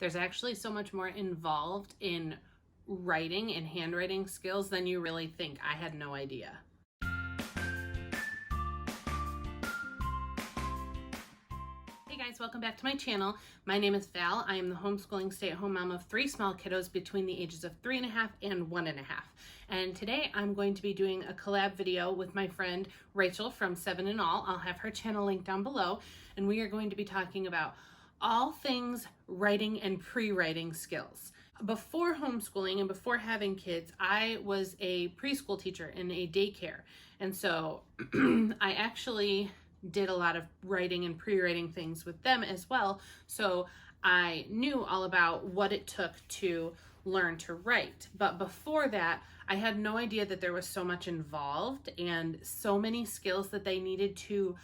There's actually so much more involved in writing and handwriting skills than you really think. I had no idea. Hey guys, welcome back to my channel. My name is Val. I am the homeschooling stay-at-home mom of 3 small kiddos between the ages of 3.5 and 1.5. And today I'm going to be doing a collab video with my friend Rachel from 7 and All. I'll have her channel linked down below. And we are going to be talking about all things writing and pre-writing skills. Before homeschooling and before having kids, I was a preschool teacher in a daycare. And so I actually did a lot of writing and pre-writing things with them as well. So I knew all about what it took to learn to write. But before that, I had no idea that there was so much involved and so many skills that they needed to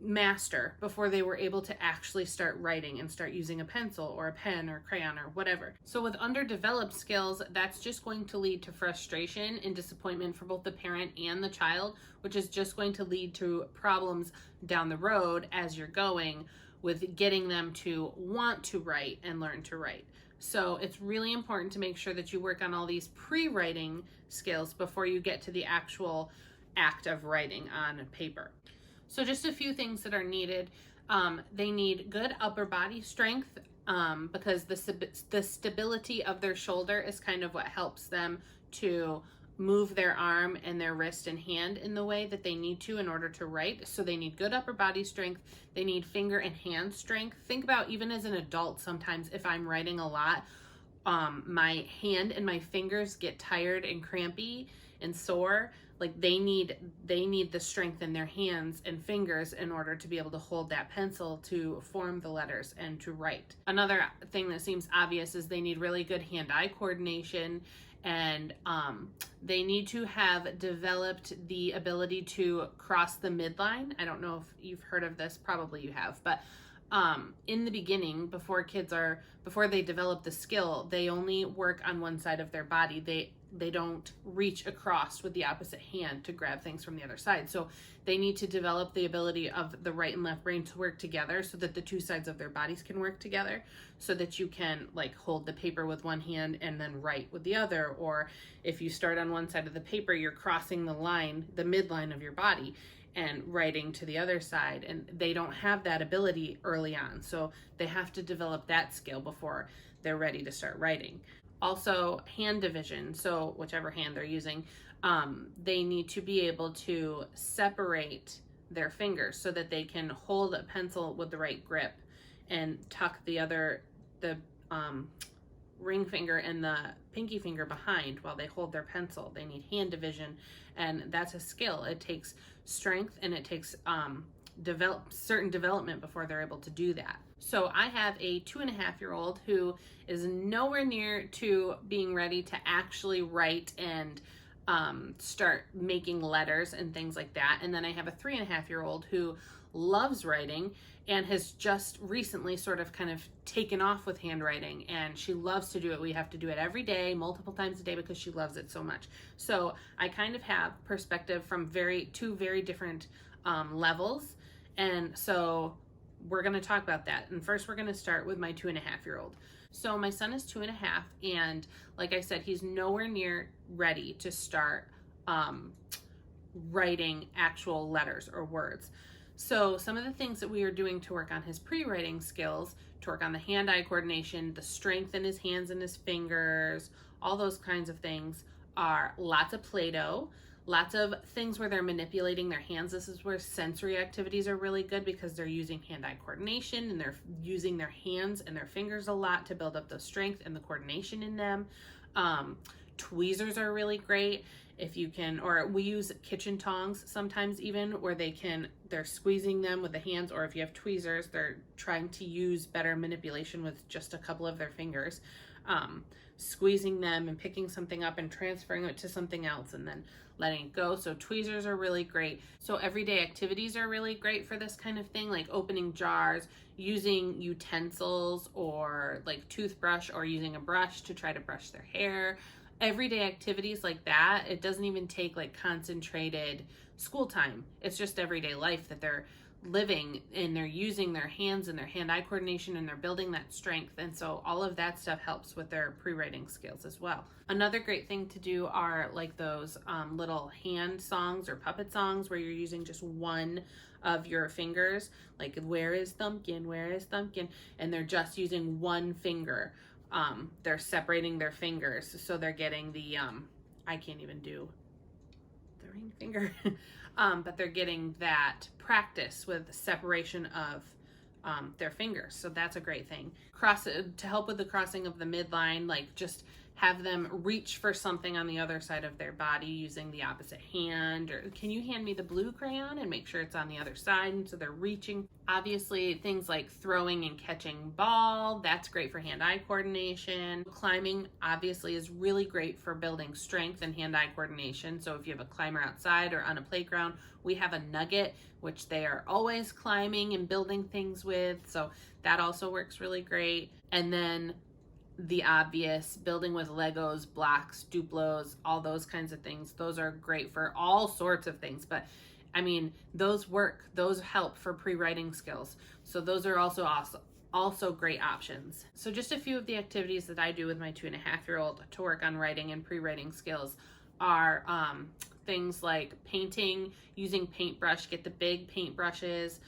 master before they were able to actually start writing and start using a pencil or a pen or crayon or whatever. So with underdeveloped skills, that's just going to lead to frustration and disappointment for both the parent and the child, which is just going to lead to problems down the road as you're going with getting them to want to write and learn to write. So it's really important to make sure that you work on all these pre-writing skills before you get to the actual act of writing on paper. So just a few things that are needed. They need good upper body strength because the stability of their shoulder is kind of what helps them to move their arm and their wrist and hand in the way that they need to in order to write. So they need good upper body strength. They need finger and hand strength. Think about even as an adult, sometimes if I'm writing a lot, my hand and my fingers get tired and crampy and sore. Like they need the strength in their hands and fingers in order to be able to hold that pencil to form the letters and to write. Another thing that seems obvious is they need really good hand-eye coordination, and they need to have developed the ability to cross the midline. I don't know if you've heard of this, probably you have, but in the beginning, before they develop the skill, they only work on one side of their body. They don't reach across with the opposite hand to grab things from the other side. So they need to develop the ability of the right and left brain to work together so that the two sides of their bodies can work together, so that you can like hold the paper with one hand and then write with the other. Or if you start on one side of the paper, you're crossing the line, the midline of your body, and writing to the other side. And they don't have that ability early on. So they have to develop that skill before they're ready to start writing. Also, hand division, so whichever hand they're using, they need to be able to separate their fingers so that they can hold a pencil with the right grip and tuck the ring finger and the pinky finger behind while they hold their pencil. They need hand division, and that's a skill. It takes strength and it takes certain development before they're able to do that. So I have a 2.5-year-old who is nowhere near to being ready to actually write and start making letters and things like that. And then I have a 3.5-year-old who loves writing and has just recently sort of kind of taken off with handwriting, and she loves to do it. We have to do it every day, multiple times a day, because she loves it so much. So I kind of have perspective from two very different levels. And so we're going to talk about that. And first we're going to start with my 2.5-year-old. So my son is 2.5, and like I said, he's nowhere near ready to start writing actual letters or words. So some of the things that we are doing to work on his pre-writing skills, to work on the hand-eye coordination, the strength in his hands and his fingers, all those kinds of things, are lots of Play-Doh, lots of things where they're manipulating their hands. This is where sensory activities are really good because they're using hand-eye coordination and they're using their hands and their fingers a lot to build up the strength and the coordination in them. Tweezers are really great if you can, or we use kitchen tongs sometimes even, where they're squeezing them with the hands, or if you have tweezers, they're trying to use better manipulation with just a couple of their fingers. Squeezing them and picking something up and transferring it to something else and then letting it go. So tweezers are really great. So everyday activities are really great for this kind of thing, like opening jars, using utensils or like toothbrush, or using a brush to try to brush their hair. Everyday activities like that. It doesn't even take like concentrated school time. It's just everyday life that they're living, and they're using their hands and their hand-eye coordination, and they're building that strength. And so all of that stuff helps with their pre-writing skills as well. Another great thing to do are like those little hand songs or puppet songs where you're using just one of your fingers, like where is Thumbkin, where is Thumbkin, and they're just using one finger. They're separating their fingers, so they're getting the I can't even do the ring finger. But they're getting that practice with separation of their fingers. So that's a great thing. To help with the crossing of the midline, like just have them reach for something on the other side of their body using the opposite hand, or can you hand me the blue crayon, and make sure it's on the other side, and so they're reaching. Obviously things like throwing and catching ball, that's great for hand-eye coordination. Climbing obviously is really great for building strength and hand-eye coordination. So if you have a climber outside or on a playground, we have a Nugget, which they are always climbing and building things with, so that also works really great. And then the obvious, building with Legos, blocks, Duplos, all those kinds of things. Those are great for all sorts of things, but I mean, those work, those help for pre-writing skills. So those are also great options. So just a few of the activities that I do with my 2.5-year-old to work on writing and pre-writing skills are things like painting, using paintbrush, get the big paintbrushes.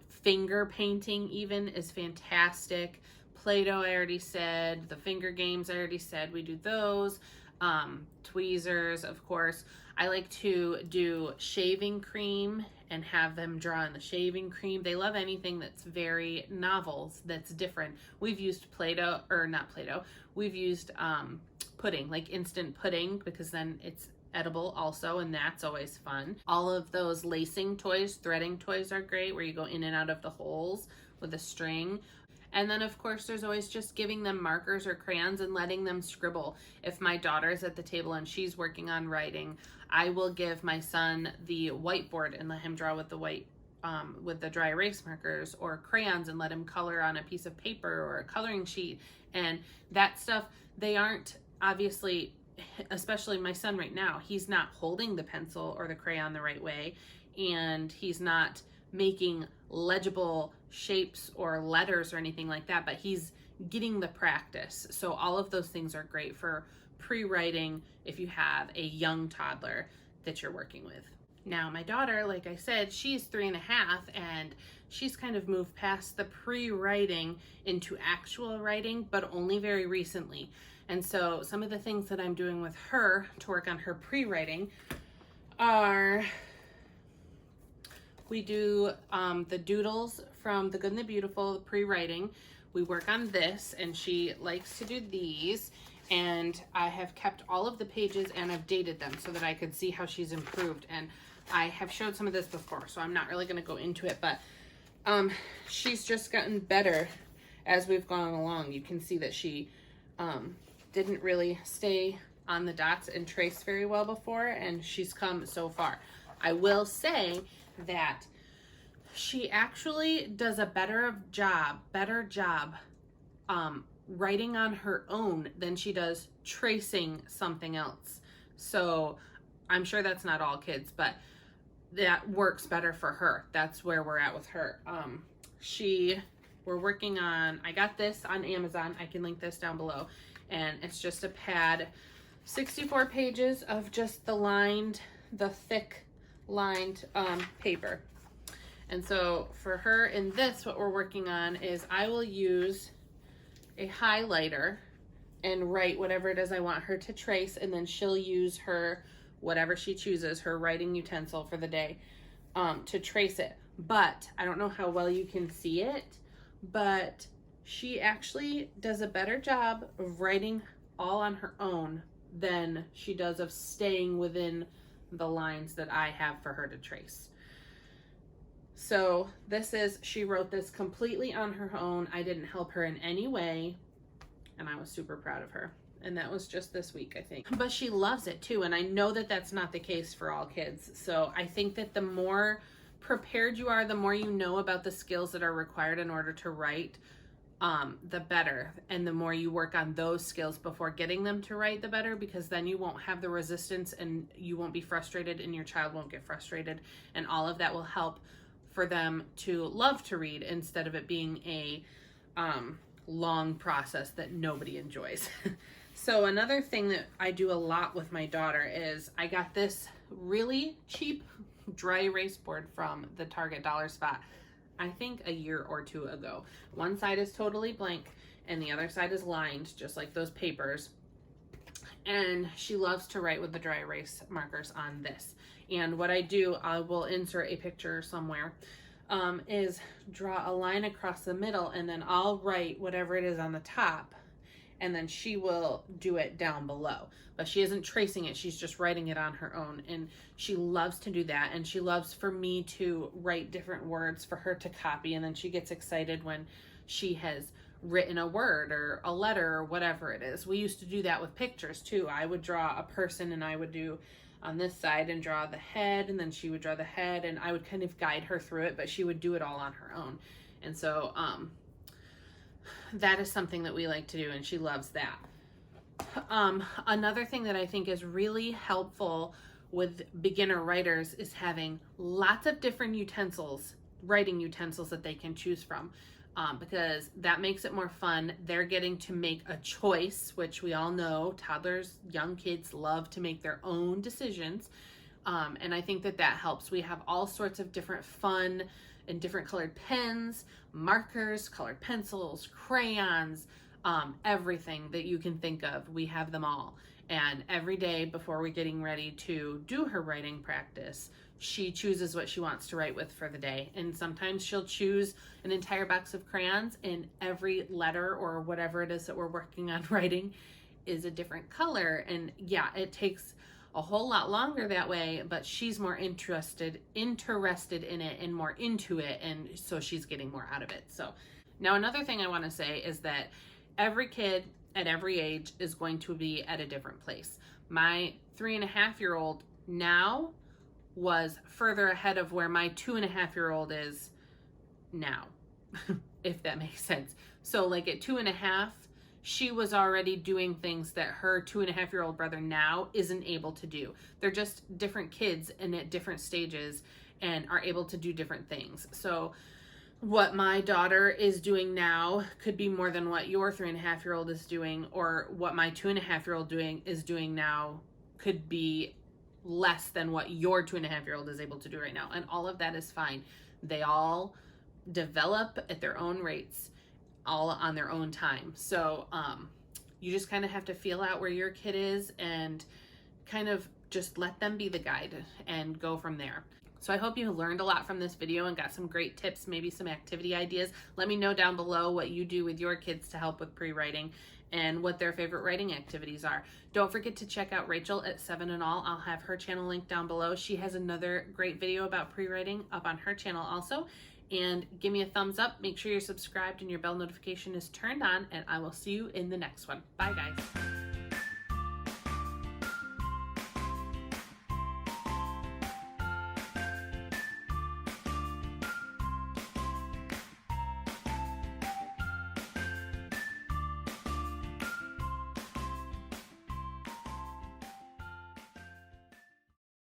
Finger painting even is fantastic. Playdoh, I already said. The finger games, I already said. We do those. Tweezers, of course. I like to do shaving cream and have them draw on the shaving cream. They love anything that's very novel, that's different. We've used Playdoh, or not Playdoh, we've used pudding, like instant pudding, because then it's edible also, and that's always fun. All of those lacing toys, threading toys are great, where you go in and out of the holes with a string. And then of course there's always just giving them markers or crayons and letting them scribble. If my daughter's at the table and she's working on writing, I will give my son the whiteboard and let him draw with the with the dry erase markers or crayons, and let him color on a piece of paper or a coloring sheet. And that stuff, they aren't obviously, especially my son right now, he's not holding the pencil or the crayon the right way, and he's not making legible shapes or letters or anything like that, but he's getting the practice. So all of those things are great for pre-writing if you have a young toddler that you're working with. Now my daughter, like I said, she's 3.5, and she's kind of moved past the pre-writing into actual writing, but only very recently. And so some of the things that I'm doing with her to work on her pre-writing are, we do the Doodles from The Good and the Beautiful, the pre-writing. We work on this, and she likes to do these, and I have kept all of the pages and I've dated them so that I could see how she's improved. And I have showed some of this before, so I'm not really going to go into it, but she's just gotten better as we've gone along. You can see that she didn't really stay on the dots and trace very well before, and she's come so far. I will say that she actually does a better job writing on her own than she does tracing something else. So I'm sure that's not all kids, but that works better for her. That's where we're at with her. We're working on, I got this on Amazon. I can link this down below. And it's just a pad, 64 pages of just the thick lined paper. And so for her in this, what we're working on is I will use a highlighter and write whatever it is I want her to trace, and then she'll use her, whatever she chooses, her writing utensil for the day, to trace it. But I don't know how well you can see it, but she actually does a better job of writing all on her own than she does of staying within the lines that I have for her to trace. So she wrote this completely on her own. I didn't help her in any way, and I was super proud of her. And that was just this week, I think. But she loves it too, and I know that that's not the case for all kids. So I think that the more prepared you are, the more you know about the skills that are required in order to write, the better. And the more you work on those skills before getting them to write, the better, because then you won't have the resistance and you won't be frustrated, and your child won't get frustrated, and all of that will help for them to love to read instead of it being a long process that nobody enjoys. So another thing that I do a lot with my daughter is I got this really cheap dry erase board from the Target dollar spot, I think a year or two ago. One side is totally blank and the other side is lined, just like those papers. And she loves to write with the dry erase markers on this. And what I do, I will insert a picture somewhere, is draw a line across the middle, and then I'll write whatever it is on the top, and then she will do it down below. But she isn't tracing it, she's just writing it on her own. And she loves to do that, and she loves for me to write different words for her to copy, and then she gets excited when she has written a word or a letter or whatever it is. We used to do that with pictures too. I would draw a person and I would do on this side and draw the head, and then she would draw the head, and I would kind of guide her through it, but she would do it all on her own. And so that is something that we like to do, and she loves that. Another thing that I think is really helpful with beginner writers is having lots of different utensils, writing utensils that they can choose from. Because that makes it more fun. They're getting to make a choice, which we all know toddlers, young kids love to make their own decisions. And I think that helps. We have all sorts of different fun and different colored pens, markers, colored pencils, crayons, everything that you can think of. We have them all. And every day before we're getting ready to do her writing practice, she chooses what she wants to write with for the day. And sometimes she'll choose an entire box of crayons, and every letter or whatever it is that we're working on writing is a different color. And yeah, it takes a whole lot longer that way, but she's more interested in it and more into it, and so she's getting more out of it. So now another thing I want to say is that every kid at every age is going to be at a different place. My 3.5-year-old now was further ahead of where my 2.5-year-old is now, if that makes sense. So like at 2.5, she was already doing things that her 2.5-year-old brother now isn't able to do. They're just different kids and at different stages and are able to do different things. So what my daughter is doing now could be more than what your 3.5-year-old is doing, or what my 2.5-year-old is doing now could be less than what your 2.5-year-old is able to do right now. And all of that is fine. They all develop at their own rates, all on their own time. So you just kind of have to feel out where your kid is and kind of just let them be the guide and go from there. So I hope you learned a lot from this video and got some great tips, maybe some activity ideas. Let me know down below what you do with your kids to help with pre-writing and what their favorite writing activities are. Don't forget to check out Rachel at 7 and All. I'll have her channel linked down below. She has another great video about pre-writing up on her channel also. And give me a thumbs up. Make sure you're subscribed and your bell notification is turned on, and I will see you in the next one. Bye, guys.